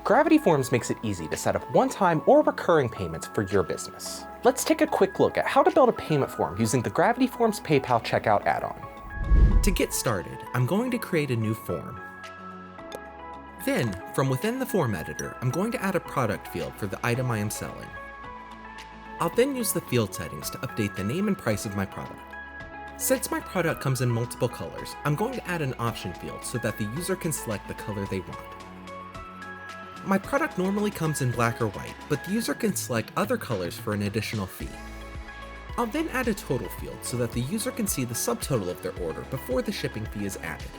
Gravity Forms makes it easy to set up one-time or recurring payments for your business. Let's take a quick look at how to build a payment form using the Gravity Forms PayPal Checkout add-on. To get started, I'm going to create a new form. Then, from within the form editor, I'm going to add a product field for the item I am selling. I'll then use the field settings to update the name and price of my product. Since my product comes in multiple colors, I'm going to add an option field so that the user can select the color they want. My product normally comes in black or white, but the user can select other colors for an additional fee. I'll then add a total field so that the user can see the subtotal of their order before the shipping fee is added.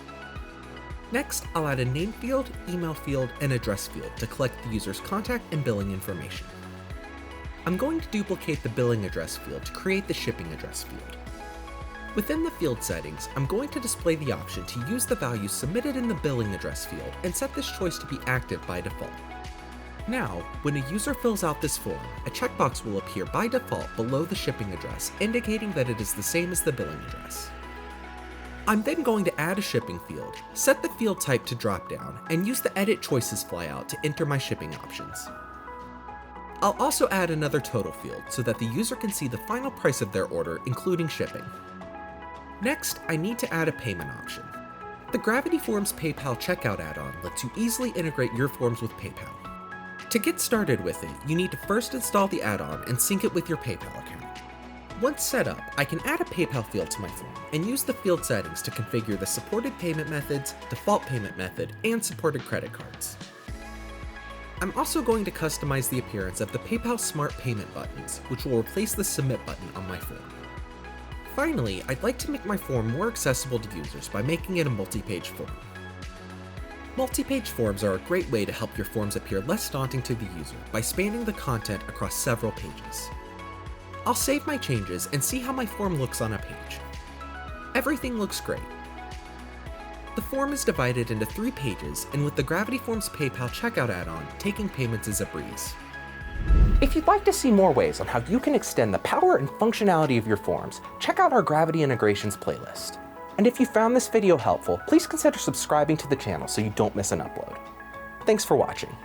Next, I'll add a name field, email field, and address field to collect the user's contact and billing information. I'm going to duplicate the billing address field to create the shipping address field. Within the field settings, I'm going to display the option to use the values submitted in the billing address field and set this choice to be active by default. Now, when a user fills out this form, a checkbox will appear by default below the shipping address, indicating that it is the same as the billing address. I'm then going to add a shipping field, set the field type to dropdown, and use the Edit Choices flyout to enter my shipping options. I'll also add another total field so that the user can see the final price of their order, including shipping. Next, I need to add a payment option. The Gravity Forms PayPal Checkout add-on lets you easily integrate your forms with PayPal. To get started with it, you need to first install the add-on and sync it with your PayPal account. Once set up, I can add a PayPal field to my form and use the field settings to configure the supported payment methods, default payment method, and supported credit cards. I'm also going to customize the appearance of the PayPal Smart Payment buttons, which will replace the Submit button on my form. Finally, I'd like to make my form more accessible to users by making it a multi-page form. Multi-page forms are a great way to help your forms appear less daunting to the user by spanning the content across several pages. I'll save my changes and see how my form looks on a page. Everything looks great. The form is divided into 3 pages, and with the Gravity Forms PayPal Checkout add-on, taking payments is a breeze. If you'd like to see more ways on how you can extend the power and functionality of your forms, check out our Gravity Integrations playlist. And if you found this video helpful, please consider subscribing to the channel so you don't miss an upload. Thanks for watching.